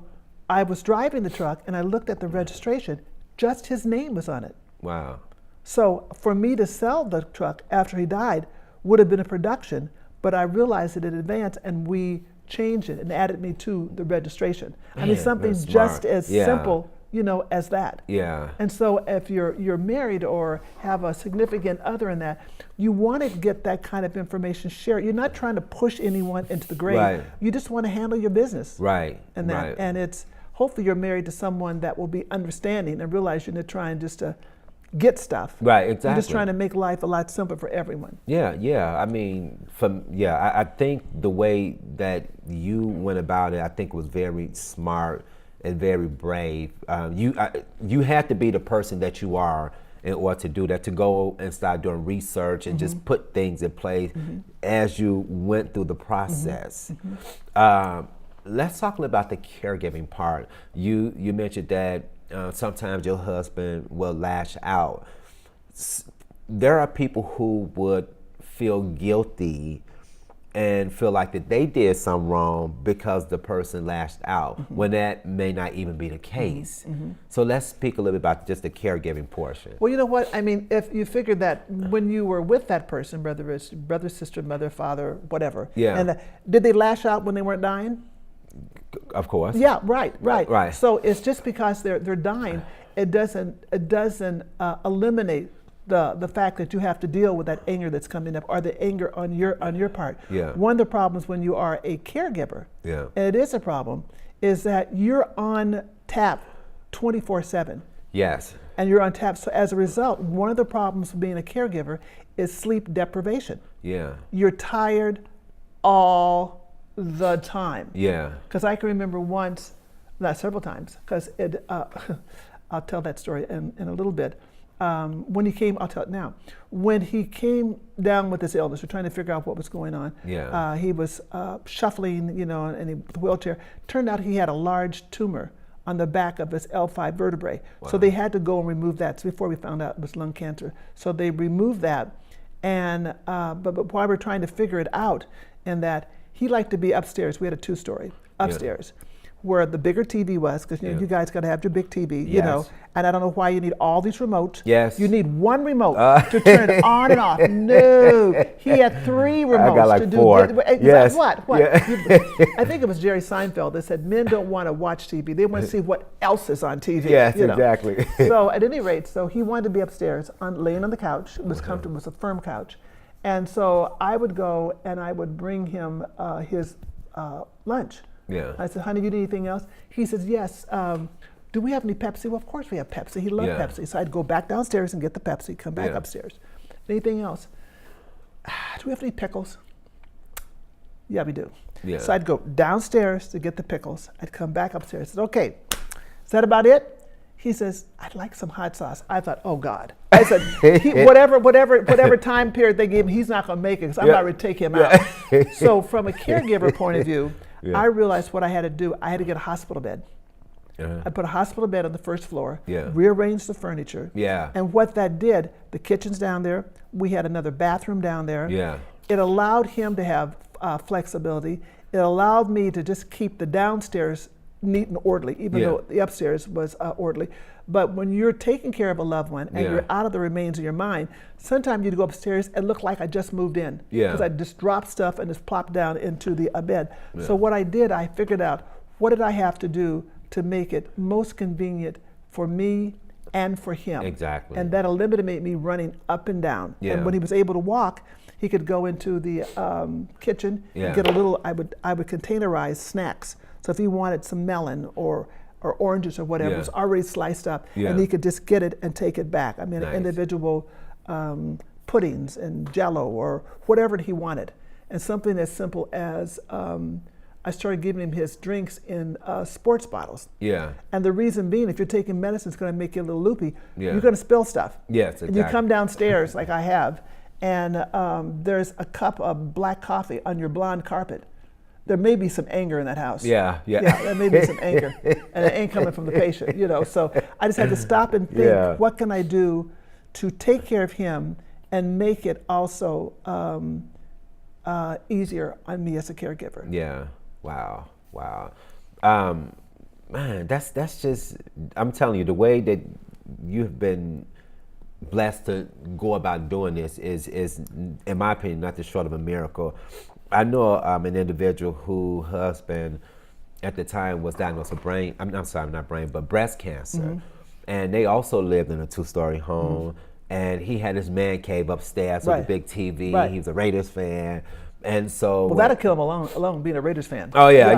I was driving the truck, and I looked at the registration. Just his name was on it. Wow. So for me to sell the truck after he died would have been a production, but I realized it in advance, and we changed it and added me to the registration. I mean, Man, something that's just smart. as Yeah. simple, as that. Yeah. And so if you're married or have a significant other in that, you want to get that kind of information shared. You're not trying to push anyone into the grave. Right. You just want to handle your business. Right. And that, Right. and it's hopefully you're married to someone that will be understanding and realize you're not trying just to get stuff. Right, You're just exactly. trying to make life a lot simpler for everyone. Yeah. I mean, I think the way that you went about it, I think was very smart and very brave. You had to be the person that you are in order to do that, to go and start doing research and just put things in place as you went through the process. Let's talk a little about the caregiving part. You mentioned that sometimes your husband will lash out. There are people who would feel guilty and feel like that they did something wrong because the person lashed out, when that may not even be the case. So let's speak a little bit about just the caregiving portion. Well, you know what? I mean, if you figure that when you were with that person, whether it's brother, sister, mother, father, whatever, Yeah. and did they lash out when they weren't dying? Of course. Yeah, right. Right. So it's just because they're dying, it doesn't eliminate the fact that you have to deal with that anger that's coming up, or the anger on your part. Yeah. One of the problems when you are a caregiver, Yeah. and it is a problem, is that you're on tap 24/7. Yes. And you're on tap. So as a result, one of the problems of being a caregiver is sleep deprivation. Yeah. You're tired all the time. Yeah. Because I can remember once, not several times, because I'll tell that story in a little bit. When he came, I'll tell it now. When he came down with this illness, we're trying to figure out what was going on. Yeah. He was shuffling, and with a wheelchair. Turned out he had a large tumor on the back of his L5 vertebrae. Wow. So they had to go and remove that. So before we found out it was lung cancer. So they removed that. And but while we're trying to figure it out, and that he liked to be upstairs. We had a 2-story upstairs. where the bigger TV was, because you guys got to have your big TV, you know. Yes. And I don't know why you need all these remotes. Yes. You need one remote to turn it on and off. No, he had 3 remotes I got like to do. 4. Yes. What? Yeah. I think it was Jerry Seinfeld that said men don't want to watch TV; they want to see what else is on TV. Yes, you know? exactly. So at any rate, so he wanted to be upstairs, laying on the couch. It was comfortable. It was a firm couch, and so I would go and I would bring him his lunch. Yeah. I said, honey, you need anything else? He says, yes. Do we have any Pepsi? Well, of course we have Pepsi. He loved Pepsi. So I'd go back downstairs and get the Pepsi, come back upstairs. Anything else? Do we have any pickles? Yeah, we do. Yeah. So I'd go downstairs to get the pickles. I'd come back upstairs. I said, okay, is that about it? He says, I'd like some hot sauce. I thought, oh God. I said, whatever time period they gave him, he's not gonna make it because I'm not gonna take him out. So from a caregiver point of view, I realized what I had to do. I had to get a hospital bed. I put a hospital bed on the first floor, rearranged the furniture. And what that did, the kitchen's down there. We had another bathroom down there. It allowed him to have flexibility. It allowed me to just keep the downstairs neat and orderly, even though the upstairs was orderly. But when you're taking care of a loved one and you're out of the remains of your mind, sometimes you'd go upstairs and look like I just moved in. Because I just dropped stuff and just plopped down into the bed. So what I did, I figured out what did I have to do to make it most convenient for me and for him. Exactly. And that eliminated me running up and down. And when he was able to walk, he could go into the kitchen and get a little, I would containerize snacks. So if he wanted some melon or oranges or whatever, it was already sliced up, and he could just get it and take it back. I mean, individual puddings and Jell-O or whatever he wanted. And something as simple as I started giving him his drinks in sports bottles. And the reason being, if you're taking medicine, it's going to make you a little loopy. You're going to spill stuff. Yes, exactly. And you come downstairs like I have, and there's a cup of black coffee on your blonde carpet. There may be some anger in that house. Yeah, there may be some anger, and it ain't coming from the patient, you know. So I just had to stop and think, what can I do to take care of him and make it also easier on me as a caregiver. Wow. Man, that's just, I'm telling you, the way that you've been blessed to go about doing this is, in my opinion, nothing short of a miracle. I know an individual whose husband at the time was diagnosed with breast cancer. And they also lived in a 2-story home. And he had his man cave upstairs with a big TV. He was a Raiders fan. And so, well, that'll kill him alone being a Raiders fan. Oh yeah.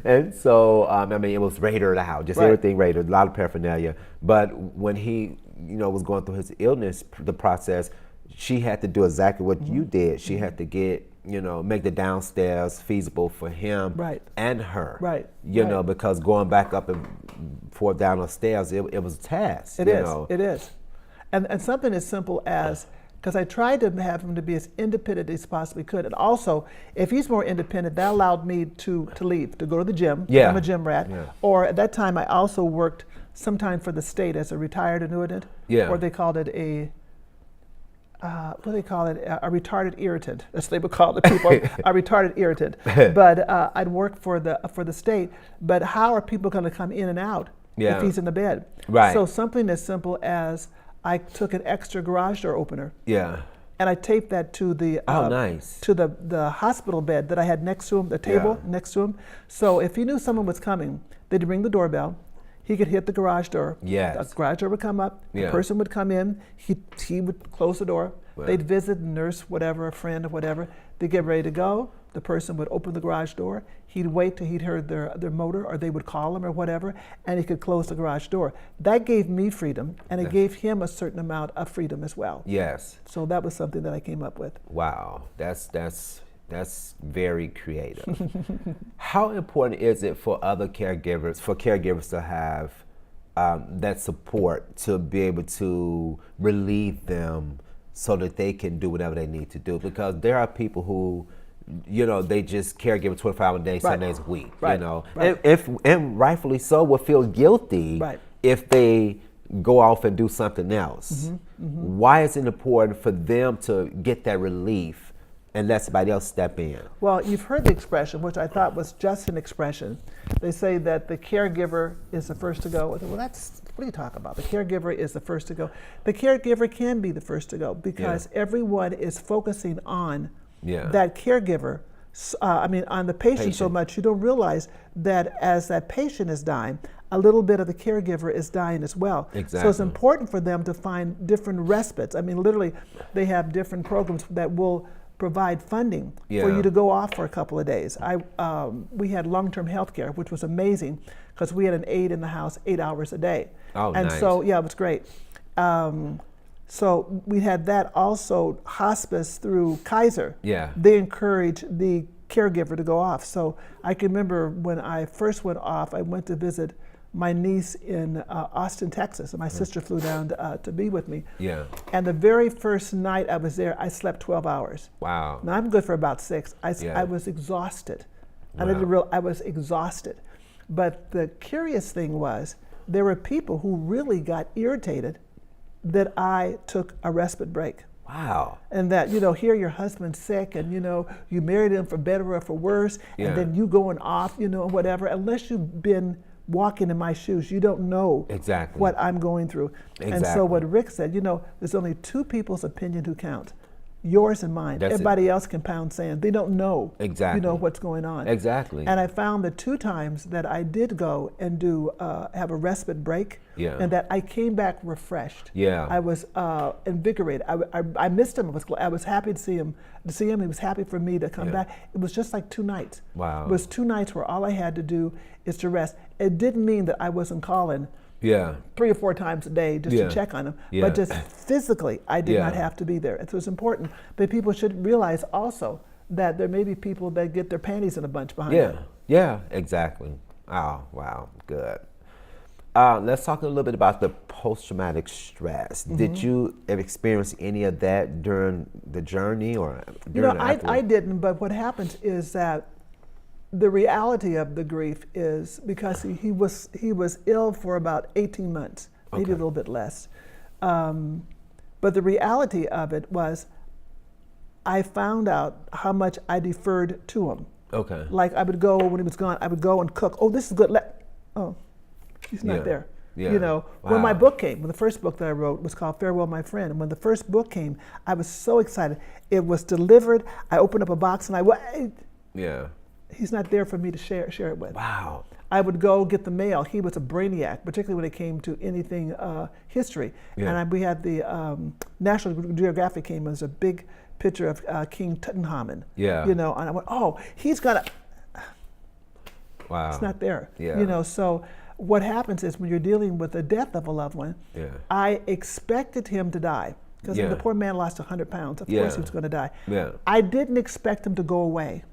And so, I mean, it was Raider of the house, just everything Raider, a lot of paraphernalia. But when he, was going through his illness, the process, she had to do exactly what you did. She had to get, make the downstairs feasible for him and her. Because going back up and forth down the stairs, it was a task. It is. And something as simple as, because I tried to have him to be as independent as he possibly could. And also, if he's more independent, that allowed me to leave, to go to the gym. I'm a gym rat. Or at that time, I also worked sometime for the state as a retired annuitant. Or they called it a retarded irritant. That's what they would call the people, a retarded irritant. But I'd work for the state. But how are people going to come in and out if he's in the bed? So something as simple as I took an extra garage door opener. And I taped that to the to the hospital bed that I had next to him, the table next to him. So if he knew someone was coming, they'd ring the doorbell. He could hit the garage door. The garage door would come up. The person would come in. He would close the door. They'd visit, nurse, whatever, a friend or whatever. They'd get ready to go. The person would open the garage door. He'd wait till he'd heard their motor, or they would call him or whatever, and he could close the garage door. That gave me freedom, and it gave him a certain amount of freedom as well. So that was something that I came up with. Wow, that's very creative. How important is it for caregivers to have that support to be able to relieve them so that they can do whatever they need to do? Because there are people who, they just caregiver 25 hours a day, 7 days a week, and rightfully so, will feel guilty if they go off and do something else. Why is it important for them to get that relief and let somebody else step in. Well, you've heard the expression, which I thought was just an expression. They say that the caregiver is the first to go. Well, what are you talking about? The caregiver is the first to go. The caregiver can be the first to go because everyone is focusing on that caregiver. On the patient so much, you don't realize that as that patient is dying, a little bit of the caregiver is dying as well. Exactly. So it's important for them to find different respites. I mean, literally, they have different programs that will provide funding for you to go off for a couple of days. We had long-term health care, which was amazing because we had an aide in the house 8 hours a day. Oh, and nice. So, it was great. So we had that also, hospice through Kaiser. Yeah. They encourage the caregiver to go off. So I can remember when I first went off, I went to visit my niece in Austin, Texas, and my sister flew down to be with me. Yeah. And the very first night I was there, I slept 12 hours. Wow. Now I'm good for about 6. I was exhausted. Wow. I was exhausted. But the curious thing was, there were people who really got irritated that I took a respite break. Wow. And that, here your husband's sick and, you married him for better or for worse, and then you going off, whatever. Unless you've been walking in my shoes, you don't know exactly what I'm going through. Exactly. And so what Rick said, there's only 2 people's opinion who count. Yours and mine. That's Everybody else can pound sand. They don't know exactly what's going on. Exactly. And I found the 2 times that I did go and do have a respite break, and that I came back refreshed. Yeah. I was invigorated. I missed him. I was happy to see him. He was happy for me to come back. It was just like 2 nights. Wow. It was 2 nights where all I had to do is to rest. It didn't mean that I wasn't calling 3 or 4 times a day just to check on him. But just physically, I did not have to be there. And so it's important. But people should realize also that there may be people that get their panties in a bunch behind them. Yeah, exactly. Oh, wow, good. Let's talk a little bit about the post-traumatic stress. Mm-hmm. Did you experience any of that during the journey or during I didn't, but what happens is that the reality of the grief is because he was ill for about 18 months, maybe a little bit less. But the reality of it was I found out how much I deferred to him. Okay. Like I would go, when he was gone, I would go and cook. Oh, this is good. He's not there. Yeah. When my book came, when the first book that I wrote was called Farewell, My Friend, and when the first book came, I was so excited. It was delivered. I opened up a box and he's not there for me to share it with. Wow. I would go get the mail. He was a brainiac, particularly when it came to anything history. Yeah. And we had the National Geographic came as a big picture of King Tutankhamun. Yeah. And I went, oh, he's gonna. Wow. It's not there. Yeah. So what happens is when you're dealing with the death of a loved one, I expected him to die. Because the poor man lost 100 pounds. Of course he was going to die. Yeah. I didn't expect him to go away.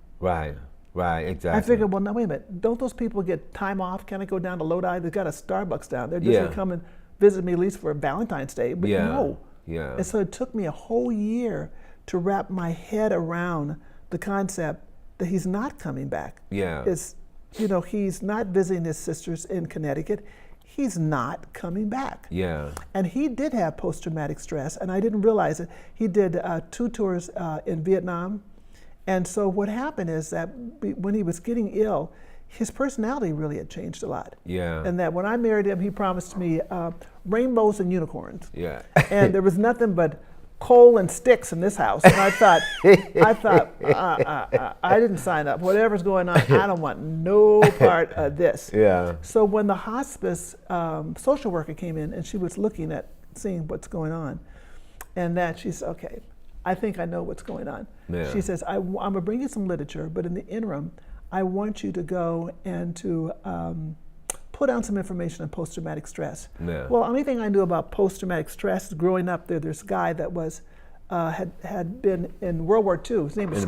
Right, exactly. I figured, well, now wait a minute. Don't those people get time off? Can I go down to Lodi? They've got a Starbucks down there. Just to come and visit me at least for Valentine's Day. But no. Yeah. And so it took me a whole year to wrap my head around the concept that he's not coming back. Yeah. He's not visiting his sisters in Connecticut. He's not coming back. Yeah. And he did have post-traumatic stress, and I didn't realize it. He did 2 tours in Vietnam. And so what happened is that when he was getting ill, his personality really had changed a lot. Yeah. And that when I married him, he promised me rainbows and unicorns. Yeah. And there was nothing but coal and sticks in this house. And I thought, I didn't sign up. Whatever's going on, I don't want no part of this. Yeah. So when the hospice social worker came in and she was looking at seeing what's going on, and that she said, okay, I think I know what's going on. Yeah. She says, I'm gonna bring you some literature, but in the interim, I want you to go and to put down some information on post-traumatic stress. Yeah. Well, only thing I knew about post-traumatic stress growing up there's a guy that was had been in World War II. His name was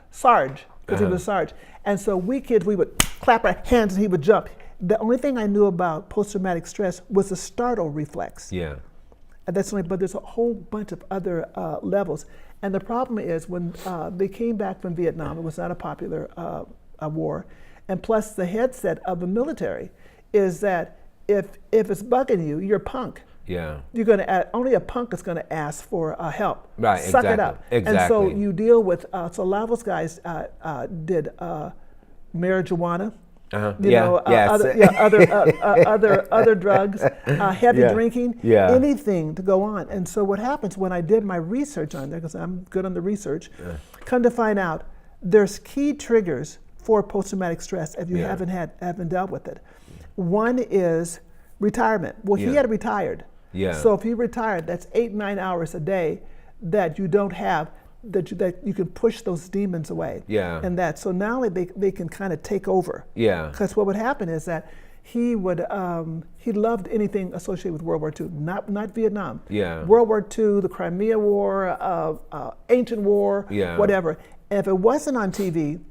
Sarge, because he was Sarge. And so we kids, we would clap our hands and he would jump. The only thing I knew about post-traumatic stress was the startle reflex. Yeah. And that's only, but there's a whole bunch of other levels. And the problem is when they came back from Vietnam, it was not a popular war. And plus the headset of the military is that if it's bugging you, you're a punk. Yeah. You're going to only a punk is going to ask for help. Right. Suck exactly. it up. Exactly. And so you deal with. So a lot of those guys did marijuana. You know, other drugs, heavy drinking, anything to go on. And so what happens when I did my research on there, because I'm good on the research, come to find out there's key triggers for post-traumatic stress if you haven't dealt with it. One is retirement. Well, he had retired. Yeah. So if he retired, that's 8-9 hours a day that you don't have. That you can push those demons away. Yeah. And that, so now they can kind of take over. Yeah. Because what would happen is that he loved anything associated with World War II, not Vietnam. Yeah. World War II, the Crimea War, Ancient War, whatever. And if it wasn't on TV,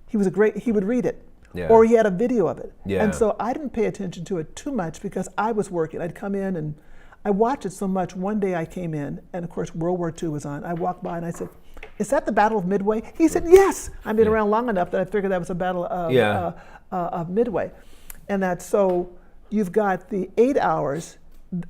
he would read it. Yeah. Or he had a video of it. Yeah. And so I didn't pay attention to it too much because I was working. I'd come in and I watched it so much. One day I came in, and of course World War II was on. I walked by and I said, "Is that the Battle of Midway?" He said, "Yes." I've been around long enough that I figured that was a battle of Midway. And that, so you've got the 8 hours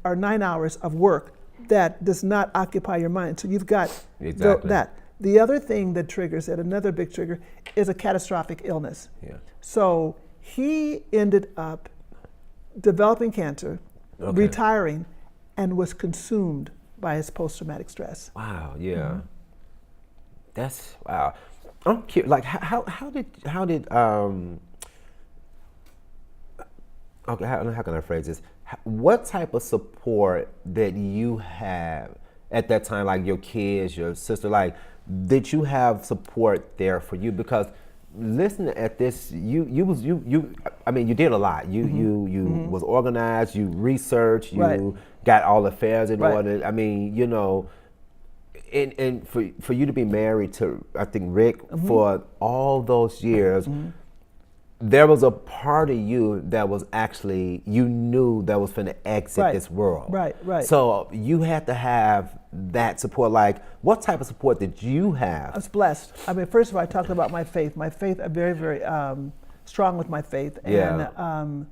or 9 hours of work that does not occupy your mind. So you've got that. The other thing that triggers it, another big trigger, is a catastrophic illness. Yeah. So he ended up developing cancer, retiring, and was consumed by his post-traumatic stress. Wow, yeah. That's, wow. I'm curious, like, how did okay, how can I phrase this? What type of support that you have at that time, like your kids, your sister, like, did you have support there for you? Because listening at this, you I mean, you did a lot. You was organized, you researched, you got all affairs in order. I mean, you know, and for you to be married to, I think, Rick for all those years, there was a part of you that was actually, you knew that was finna exit this world. Right. So you had to have that support. Like, what type of support did you have? I was blessed. I mean, first of all, I talked about my faith. My faith, I'm very, very strong with my faith. And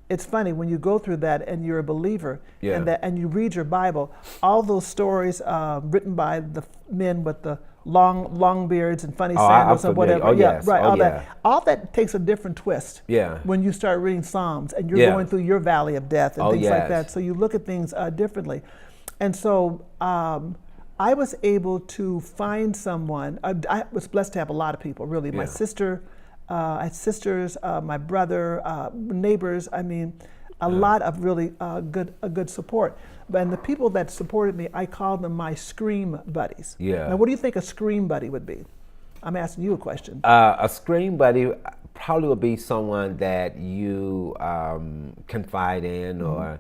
it's funny, when you go through that and you're a believer and you read your Bible, all those stories written by the men with the long beards and funny sandals and whatever. All that takes a different twist when you start reading Psalms and you're going through your valley of death and things like that. So you look at things differently. And so I was able to find someone. I was blessed to have a lot of people, really. My sister, I had sisters, my brother, neighbors. I mean, a lot of really good support. And the people that supported me, I called them my scream buddies. Yeah. Now, what do you think a scream buddy would be? I'm asking you a question. A scream buddy probably would be someone that you confide in, or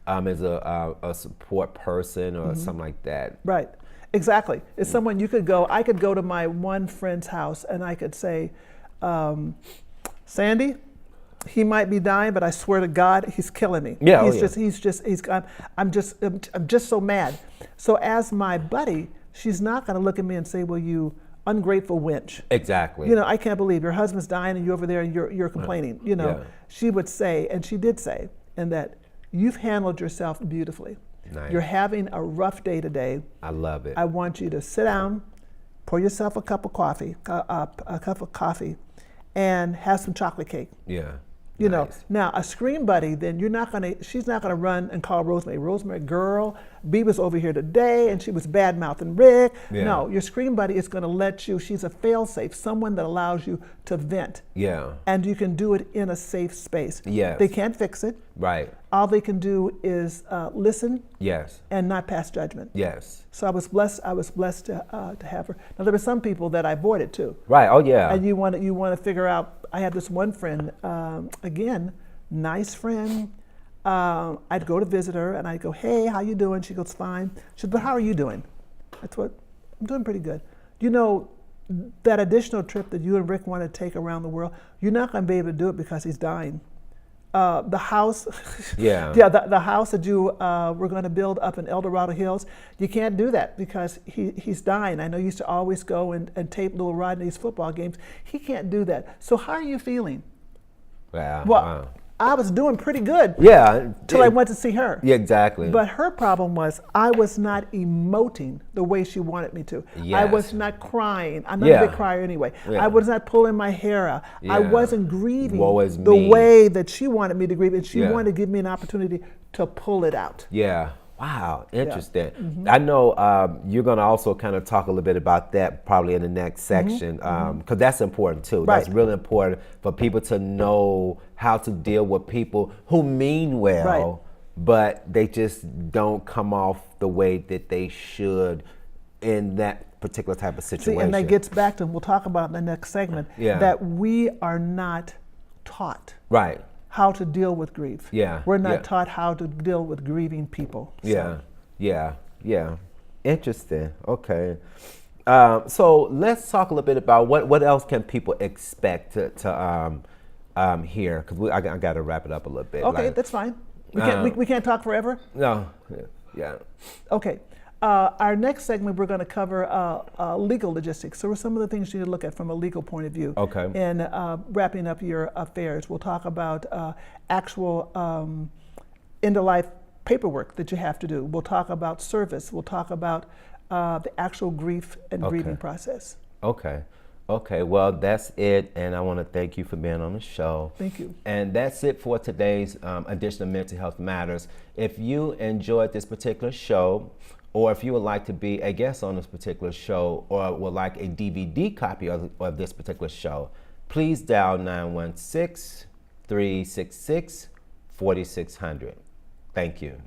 as a support person, or something like that. Right. Exactly. It's someone you could go. I could go to my one friend's house and I could say, Sandy, he might be dying, but I swear to God, he's killing me. Yeah, I'm just so mad. So as my buddy, she's not going to look at me and say, well, you ungrateful wench. Exactly. You know, I can't believe your husband's dying and you're over there and you're complaining. You know, she would say, and she did say, and that you've handled yourself beautifully. Nice. You're having a rough day today. I love it. I want you to sit down, pour yourself a cup of coffee, and have some chocolate cake. Yeah. You know, now a scream buddy, then she's not gonna run and call Rosemary. Rosemary, girl, B was over here today and she was bad mouthing Rick. Yeah. No, your scream buddy is gonna let you, she's a fail-safe, someone that allows you to vent. Yeah. And you can do it in a safe space. Yes. They can't fix it. Right. All they can do is listen. Yes. And not pass judgment. Yes. So I was blessed to have her. Now there were some people that I avoided too. Right, oh yeah. And you want to figure out, I had this one friend, again, nice friend. I'd go to visit her and I'd go, hey, how you doing? She goes, fine. She said, but how are you doing? I'm doing pretty good. You know, that additional trip that you and Rick want to take around the world, you're not going to be able to do it because he's dying. The house, the house that you were going to build up in El Dorado Hills, you can't do that because he's dying. I know you used to always go and tape little Rodney's football games. He can't do that. So how are you feeling? Well, I was doing pretty good. Yeah. Till I went to see her. Yeah, exactly. But her problem was I was not emoting the way she wanted me to. I Yes. was not crying. I'm not Yeah. a big crier anyway. Yeah. I was not pulling my hair out. I Yeah. wasn't grieving Woe is the me. way that she wanted me to grieve, and she Yeah. wanted to give me an opportunity to pull it out. Yeah. Wow. Interesting. I know you're going to also kind of talk a little bit about that probably in the next section because that's important too. That's Right. really important for people to know how to deal with people who mean well, Right. but they just don't come off the way that they should in that particular type of situation. See, and that gets back to, we'll talk about in the next segment, Yeah. that we are not taught Right. how to deal with grief. Yeah, We're not yeah. taught how to deal with grieving people. So, Yeah, yeah. Interesting. Okay. So let's talk a little bit about what else can people expect to hear, because I got to wrap it up a little bit. Okay, like, that's fine. We can't talk forever? no. Yeah. Okay. Our next segment, we're going to cover legal logistics. So, some of the things you need to look at from a legal point of view. Okay. In wrapping up your affairs, we'll talk about actual end-of-life paperwork that you have to do. We'll talk about service. We'll talk about the actual grief and grieving process. Okay. Okay, well, that's it, and I want to thank you for being on the show. Thank you. And that's it for today's edition of Mental Health Matters. If you enjoyed this particular show, or if you would like to be a guest on this particular show, or would like a DVD copy of this particular show, please dial 916-366-4600. Thank you.